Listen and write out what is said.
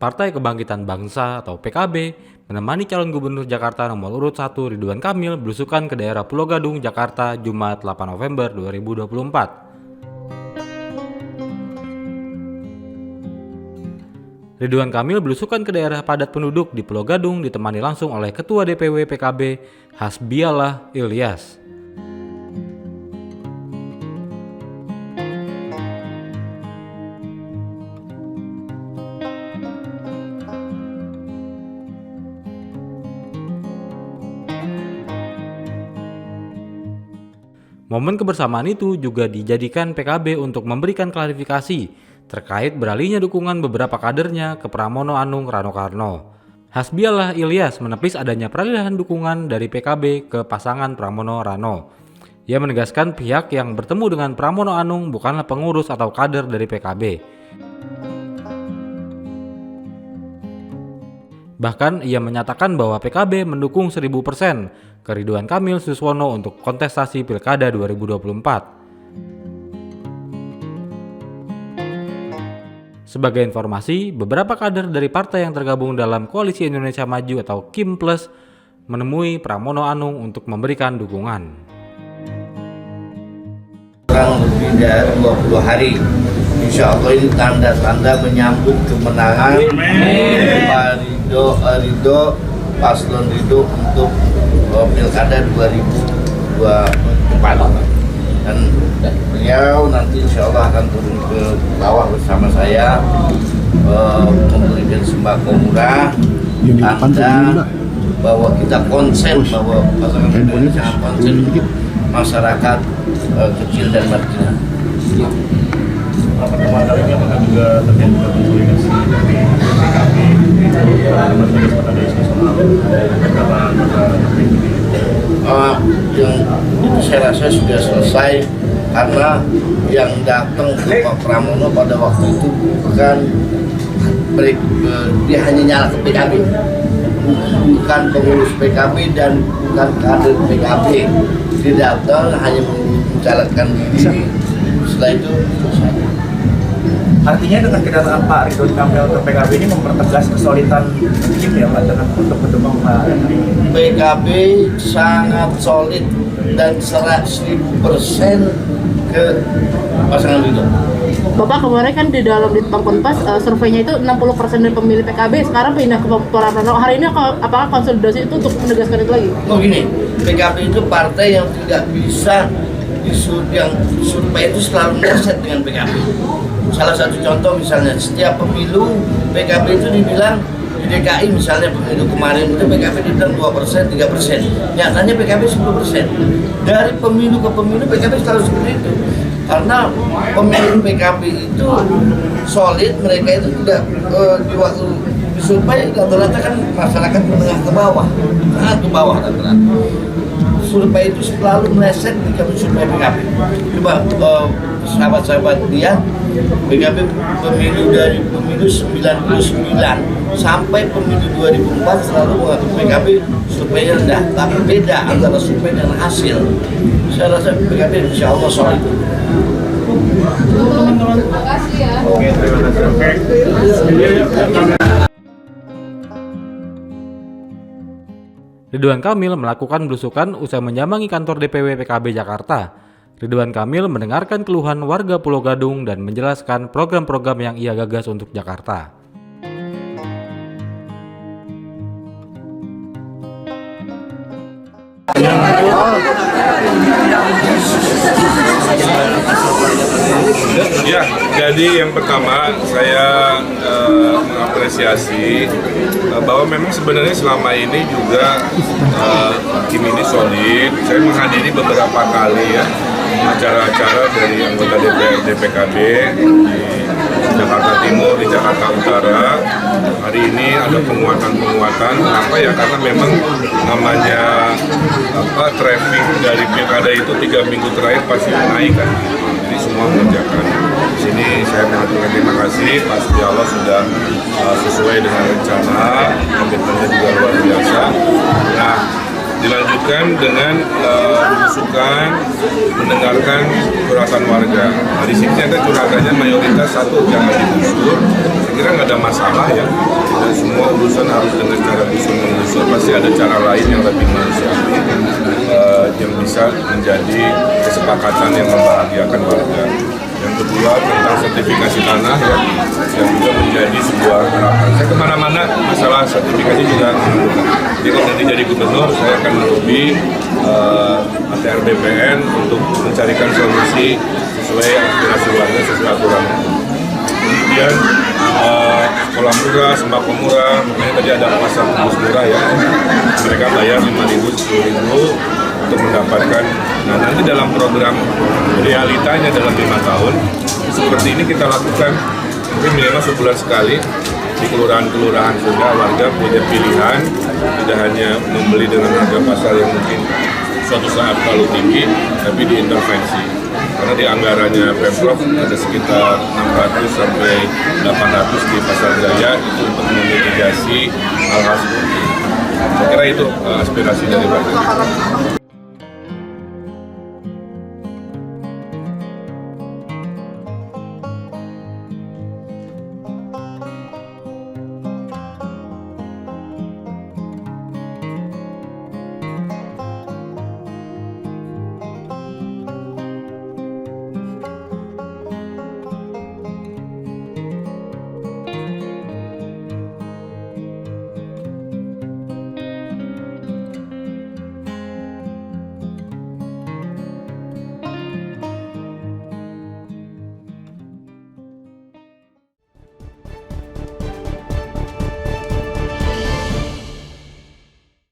Partai Kebangkitan Bangsa atau PKB menemani calon gubernur Jakarta nomor urut 1 Ridwan Kamil belusukan ke daerah Pulau Gadung, Jakarta, Jumat 8 November 2024. Ridwan Kamil belusukan ke daerah padat penduduk di Pulau Gadung ditemani langsung oleh Ketua DPW PKB Hasbiallah Ilyas. Momen kebersamaan itu juga dijadikan PKB untuk memberikan klarifikasi terkait beralihnya dukungan beberapa kadernya ke Pramono Anung Rano Karno. Hasbiallah Ilyas menepis adanya peralihan dukungan dari PKB ke pasangan Pramono Rano. Ia menegaskan pihak yang bertemu dengan Pramono Anung bukanlah pengurus atau kader dari PKB. Bahkan ia menyatakan bahwa PKB mendukung 1000% ke Ridwan Kamil Suswono untuk kontestasi Pilkada 2024. Sebagai informasi, beberapa kader dari partai yang tergabung dalam Koalisi Indonesia Maju atau KIM Plus menemui Pramono Anung untuk memberikan dukungan. Kurang lebih dari 20 hari. Insya Allah ini tanda-tanda menyambut kemenangan Pak Ridho, Paslon Ridho untuk Pilkada 2024. Dan beliau nanti insya Allah akan turun ke bawah bersama saya memberikan sembako murah, tanda bahwa kita konsen, bahwa pasangan ini sangat konsen masyarakat kecil dan marginal. Pertemuan kali ini apakah juga terkait dengan konsolidasi dari PKB dalam konteks nasional beberapa yang itu saya rasa sudah selesai, karena yang datang ke Pak Pramono pada waktu itu bukan dia hanya nyala ke PKB, bukan pengurus PKB dan bukan kader PKB. Dia datang hanya mencalonkan diri, setelah itu selesai. Artinya dengan kedatangan Pak Ridwan Kamil ke PKB ini mempertegas kesolidan tim ya Pak dengan untuk mendukung Pak Ridwan. PKB sangat solid dan 100.000% ke pasangan Ridho. Bapak kemarin kan di dalam Litbang Kompas surveinya itu 60% dari pemilih PKB sekarang pindah ke Pramono. Hari ini apakah konsolidasi itu untuk menegaskan itu lagi? Oh gini, PKB itu partai yang tidak bisa yang survei itu selalu meleset dengan PKB. Salah satu contoh misalnya setiap pemilu PKB itu dibilang di DKI misalnya pemilu kemarin itu PKB dibilang 2%, 3%. Nyatanya PKB 10%. Dari pemilu ke pemilu PKB selalu seperti itu. Karena pemilu PKB itu solid, mereka itu tidak di waktu survei rata-rata kan masyarakat menengah ke bawah, sangat ke bawah rata-rata. Survei itu selalu meleset di survei PKB. Coba sahabat-sahabat dia, PKB pemilu dari pemilu 99 sampai pemilu 2004 selalu mengaku PKB surveinya rendah, tapi beda antara survei dan hasil. Saya rasa PKB insya Allah solid. Terima kasih ya. Oke, terima kasih. Ridwan Kamil melakukan belusukan usai menyambangi kantor DPW PKB Jakarta. Ridwan Kamil mendengarkan keluhan warga Pulau Gadung dan menjelaskan program-program yang ia gagas untuk Jakarta. Ya, jadi yang pertama saya mengapresiasi bahwa memang sebenarnya selama ini juga tim ini solid. Saya menghadiri beberapa kali ya acara-acara dari anggota DPRD PKB di Jakarta Timur, di Jakarta Utara. Hari ini ada penguatan-penguatan. Kenapa ya? Karena memang namanya traffic dari pilkada itu 3 minggu terakhir pasti naik kan. Jadi semua mengerjakan. Di sini saya mengaturkan terima kasih, Pak Hasbiallah sudah sesuai dengan rencana, komitmennya juga luar biasa. Nah, dilanjutkan dilakukan dengan masukan, mendengarkan curhatan warga. Nah, di sini ada curhatannya mayoritas satu jangan digusur. Saya kira nggak ada masalah ya. Dan semua urusan harus dengan cara gusur-menggusur. Pasti ada cara lain yang lebih manusiawi yang bisa menjadi kesepakatan yang membahagiakan warga. Yang kedua tentang sertifikasi tanah ya, yang juga menjadi sebuah harapan. Saya kemana-mana masalah sertifikasi juga menentukan. Jadi kalau nanti jadi gubernur, saya akan melobi ATR BPN untuk mencarikan solusi sesuai aspirasi warga sesuai aturan. Kemudian sekolah murah, sembako murah, makanya tadi ada pasar bungkus murah ya. Mereka bayar 5.000, 10.000 untuk mendapatkan. Nah nanti dalam program realitanya dalam 5 tahun seperti ini kita lakukan mungkin minimal sebulan sekali di kelurahan-kelurahan sudah warga punya pilihan, tidak hanya membeli dengan harga pasar yang mungkin suatu saat terlalu tinggi, tapi diintervensi. Karena di anggarannya Pemprov ada sekitar 600 sampai 800 di Pasar Jaya itu untuk memitigasi hal-hal seperti ini. Saya kira itu aspirasi dari warga.